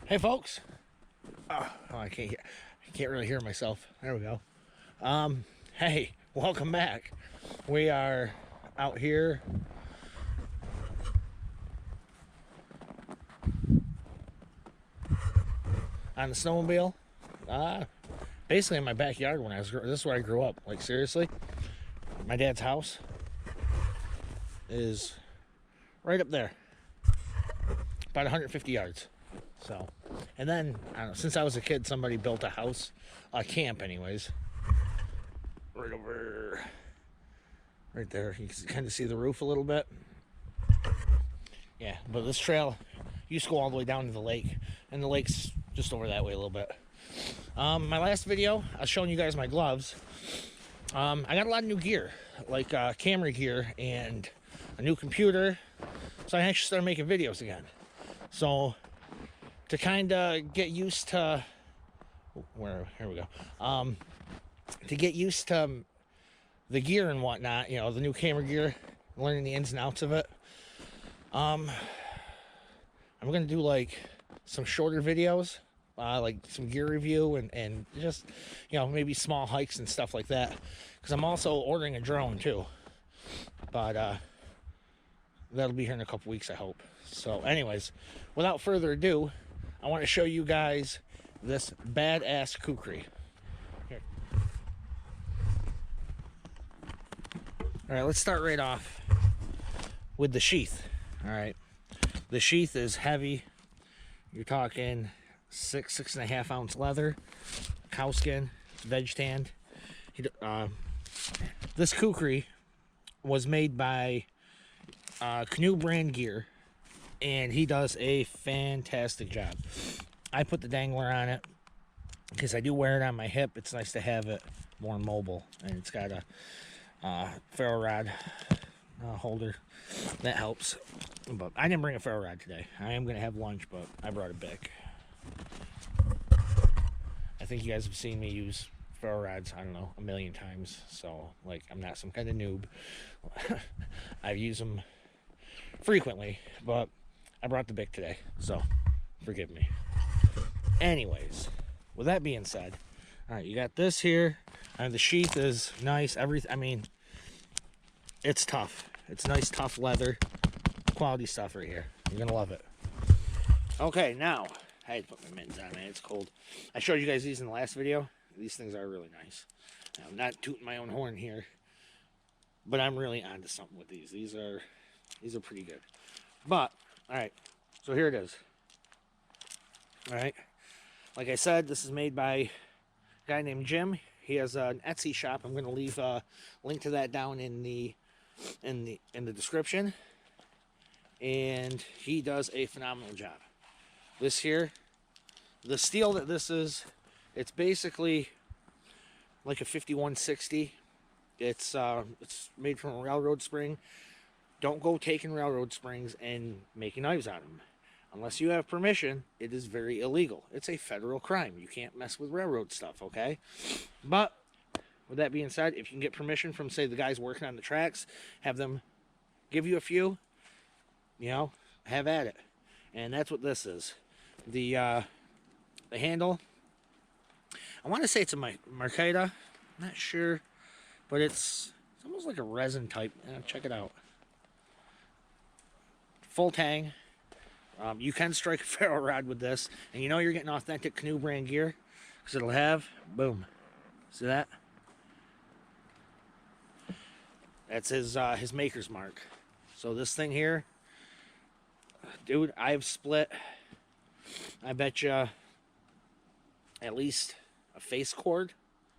Hey folks. Oh, I can't really hear myself. There we go. Hey, welcome back. We are out here on the snowmobile. Basically in my backyard when this is where I grew up. Like seriously. My dad's house is right up there. About 150 yards. So, and then, I don't know, since I was a kid, somebody built a house, a camp anyways, right over, right there. You can kind of see the roof a little bit. Yeah, but this trail used to go all the way down to the lake, and the lake's just over that way a little bit. My last video, I was showing you guys my gloves. I got a lot of new gear, like camera gear and a new computer, so I actually started making videos again. So, to kind of get used to, here we go, to get used to the gear and whatnot, you know, the new camera gear, learning the ins and outs of it, I'm going to do like some shorter videos, like some gear review and just, you know, maybe small hikes and stuff like that, because I'm also ordering a drone too, but that'll be here in a couple weeks, I hope. So anyways, without further ado, I want to show you guys this badass Kukri. Here. Alright, let's start right off with the sheath. Alright, the sheath is heavy. You're talking 6.5 ounce leather, cow skin, veg tanned. This Kukri was made by Canoe Brand Gear, and he does a fantastic job. I put the dangler on it because I do wear it on my hip. It's nice to have it more mobile, and it's got a ferro rod holder that helps. But I didn't bring a ferro rod today. I am gonna have lunch, but I brought a Bic. I think you guys have seen me use ferro rods, I don't know, a million times, so like I'm not some kind of noob. I use them frequently, but I brought the Bic today, so forgive me. Anyways, with that being said, all right, you got this here, and the sheath is nice. I mean, it's tough. It's nice, tough leather, quality stuff right here. You're gonna love it. Okay, now I had to put my mittens on, man. It's cold. I showed you guys these in the last video. These things are really nice. I'm not tooting my own horn here, but I'm really onto something with these. These are pretty good. But all right, so here it is. All right, like I said, this is made by a guy named Jim. He has an Etsy shop. I'm going to leave a link to that down in the description. And he does a phenomenal job. This here, the steel that this is, it's basically like a 5160. It's made from a railroad spring. Don't go taking railroad springs and making knives out of them. Unless you have permission, it is very illegal. It's a federal crime. You can't mess with railroad stuff, okay? But, with that being said, if you can get permission from, say, the guys working on the tracks, have them give you a few, you know, have at it. And that's what this is. The handle, I want to say it's a machete. I'm not sure, but it's almost like a resin type. Check it out. Full tang. You can strike a ferro rod with this, and you know you're getting authentic Canoe Brand gear because it'll have, boom, see that? That's his maker's mark. So this thing here, dude, I've split, I bet you, at least a face cord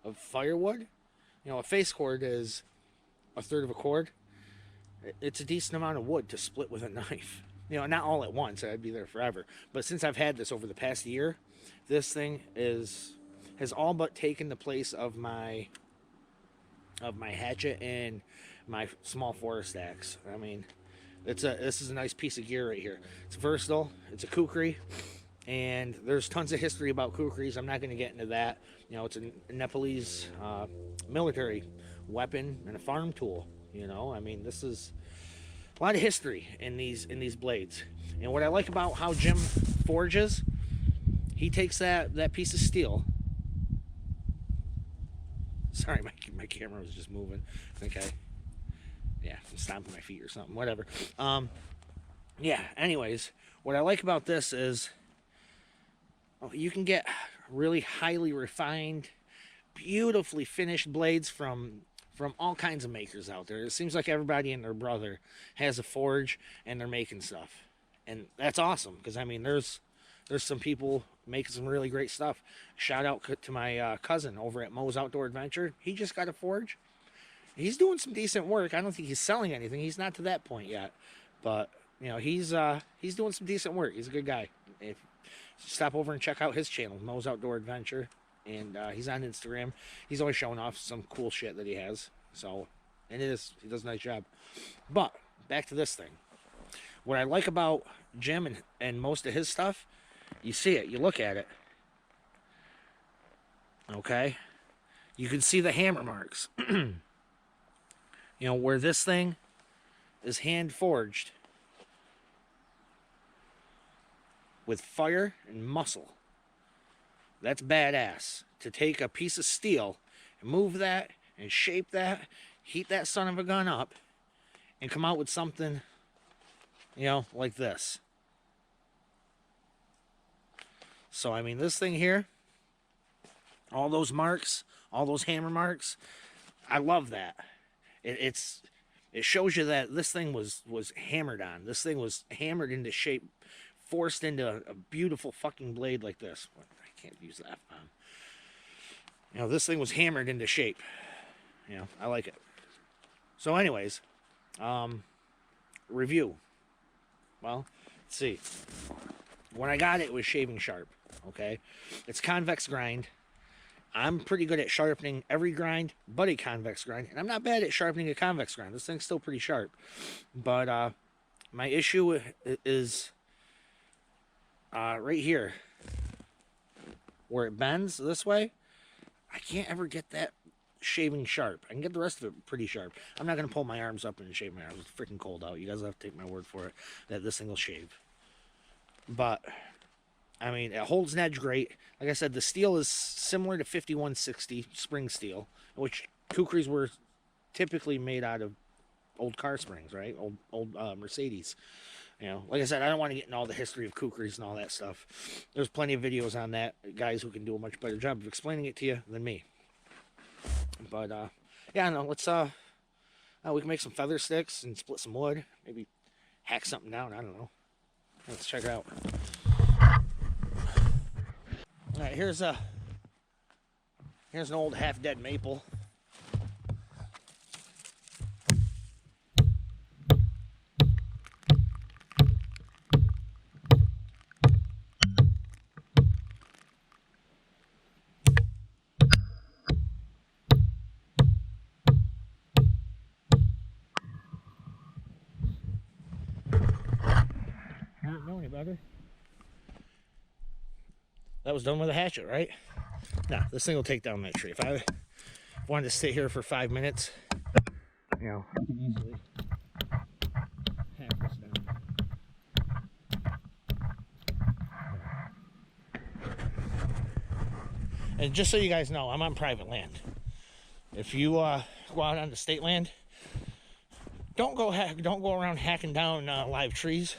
of firewood. You know, a face cord is a third of a cord. It's a decent amount of wood to split with a knife. You know, not all at once, I'd be there forever. But since I've had this over the past year, this thing has all but taken the place of my hatchet and my small forest axe. I mean, this is a nice piece of gear right here. It's versatile. It's a Kukri, and there's tons of history about Kukris. I'm not going to get into that. You know, it's a Nepalese military weapon and a farm tool. You know, I mean, this is a lot of history in these blades. And what I like about how Jim forges he takes that piece of steel. Sorry, my camera was just moving. Okay. Yeah, I'm stomping my feet or something. Whatever. Yeah, anyways, what I like about this is you can get really highly refined, beautifully finished blades from all kinds of makers out there. It seems like everybody and their brother has a forge and they're making stuff. And that's awesome, because I mean there's some people making some really great stuff. Shout out to my cousin over at Mo's Outdoor Adventure. He just got a forge. He's doing some decent work. I don't think he's selling anything. He's not to that point yet. But, you know, he's doing some decent work. He's a good guy. If stop over and check out his channel, Mo's Outdoor Adventure. And he's on Instagram. He's always showing off some cool shit that he has. So, and he does a nice job. But, back to this thing. What I like about Jim and most of his stuff, you see it, you look at it. Okay? You can see the hammer marks. You know, where this thing is hand forged with fire and muscle. That's badass. To take a piece of steel and move that and shape that, heat that son of a gun up, and come out with something, you know, like this. So, I mean, this thing here, all those marks, all those hammer marks, I love that. It shows you that this thing was hammered on. This thing was hammered into shape, forced into a beautiful fucking blade like this. I can't use that. You know, this thing was hammered into shape. You know, I like it. So anyways, review. Well, let's see. When I got it, it was shaving sharp. Okay? It's convex grind. I'm pretty good at sharpening every grind but a convex grind. And I'm not bad at sharpening a convex grind. This thing's still pretty sharp. But my issue is right here. Where it bends this way. I can't ever get that shaving sharp. I can get the rest of it pretty sharp. I'm not going to pull my arms up and shave my arms. It's freaking cold out. You guys have to take my word for it that this thing will shave. But, I mean, it holds an edge great. Like I said, the steel is similar to 5160 spring steel, which Kukris were typically made out of old car springs, right? Old Mercedes. You know, like I said, I don't want to get into all the history of Kukris and all that stuff. There's plenty of videos on that, guys who can do a much better job of explaining it to you than me. But, yeah, no, let's, we can make some feather sticks and split some wood. Maybe hack something down, I don't know. Let's check it out. All right, here's an old half-dead maple. I don't know any better. That was done with a hatchet, right? Nah, this thing will take down that tree. If I wanted to sit here for 5 minutes, you know, I can easily hack this down. And just so you guys know, I'm on private land. If you go out onto state land, don't go around hacking down live trees,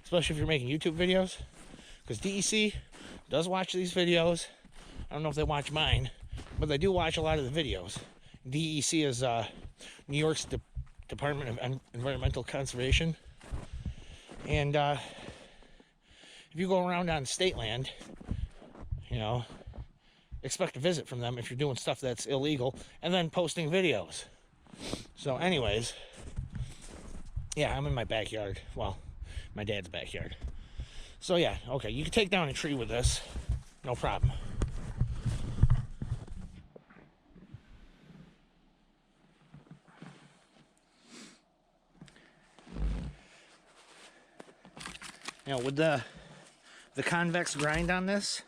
especially if you're making YouTube videos, because DEC does watch these videos. I don't know if they watch mine, but they do watch a lot of the videos. DEC is New York's Department of Environmental Conservation. And if you go around on state land, you know, expect a visit from them if you're doing stuff that's illegal and then posting videos. So anyways, yeah, I'm in my backyard. Well, my dad's backyard. So yeah, okay, you can take down a tree with this, no problem. You know, with the convex grind on this,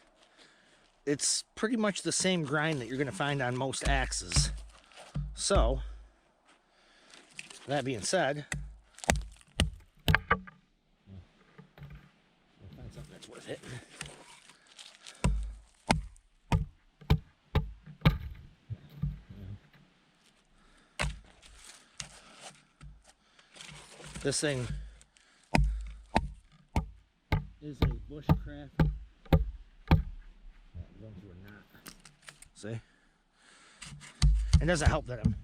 it's pretty much the same grind that you're going to find on most axes. So, that being said, find something that's worth hitting. This thing is a Bushcraft. Going through a knot. See? It doesn't help that I'm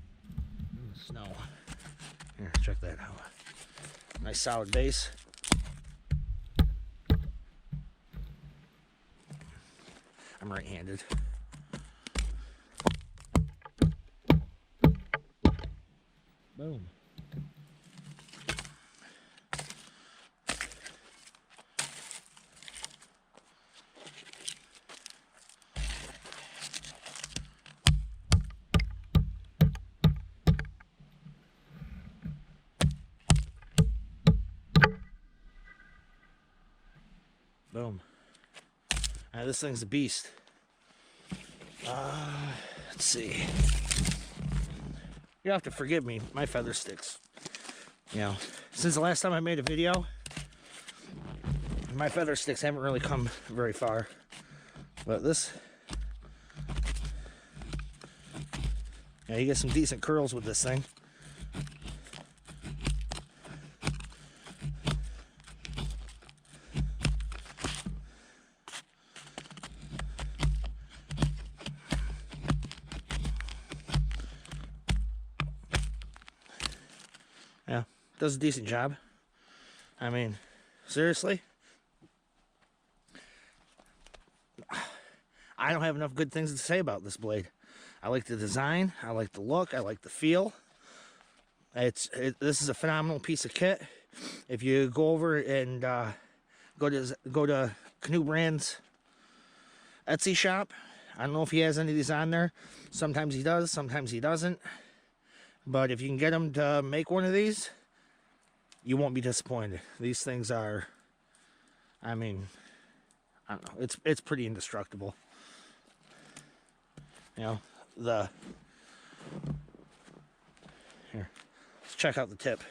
in the snow. Here, check that out. Nice solid base. I'm right-handed. Boom. Boom. This thing's a beast. Let's see. You have to forgive me, my feather sticks. You know, since the last time I made a video, my feather sticks haven't really come very far. But this, yeah, you get some decent curls with this thing. Yeah, does a decent job. I mean, seriously, I don't have enough good things to say about this blade. I like the design, I like the look, I like the feel. This is a phenomenal piece of kit. If you go over and go to Canoe Brand's Etsy shop, I don't know if he has any of these on there. Sometimes he does, sometimes he doesn't. But if you can get him to make one of these, you won't be disappointed. These things are, I mean, I don't know, it's pretty indestructible. You know, here, let's check out the tip.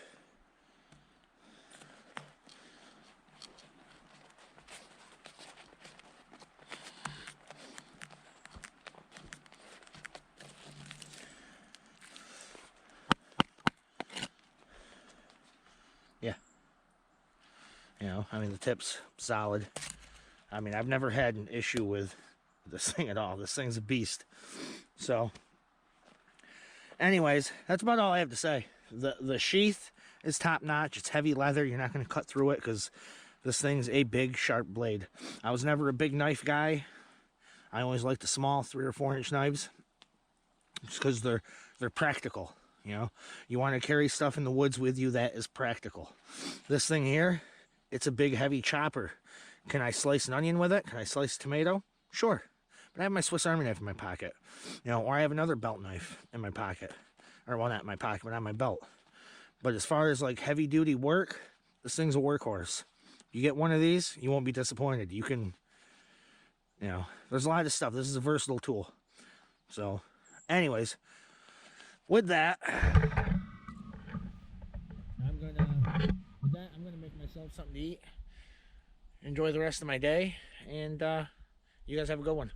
Yeah. You know, I mean, the tip's solid. I mean, I've never had an issue with this thing at all. This thing's a beast. So, anyways, that's about all I have to say. The sheath is top notch. It's heavy leather. You're not going to cut through it because this thing's a big, sharp blade. I was never a big knife guy. I always like the small 3 or 4 inch knives just because they're practical. You know, you want to carry stuff in the woods with you that is practical. This thing here, it's a big, heavy chopper. Can I slice an onion with it? Can I slice a tomato? Sure. But I have my Swiss Army knife in my pocket. You know, or I have another belt knife in my pocket. Or, well, not in my pocket, but on my belt. But as far as, like, heavy-duty work, this thing's a workhorse. You get one of these, you won't be disappointed. You can, you know, there's a lot of stuff. This is a versatile tool. So, anyways, with that, I'm gonna make myself something to eat. Enjoy the rest of my day, and you guys have a good one.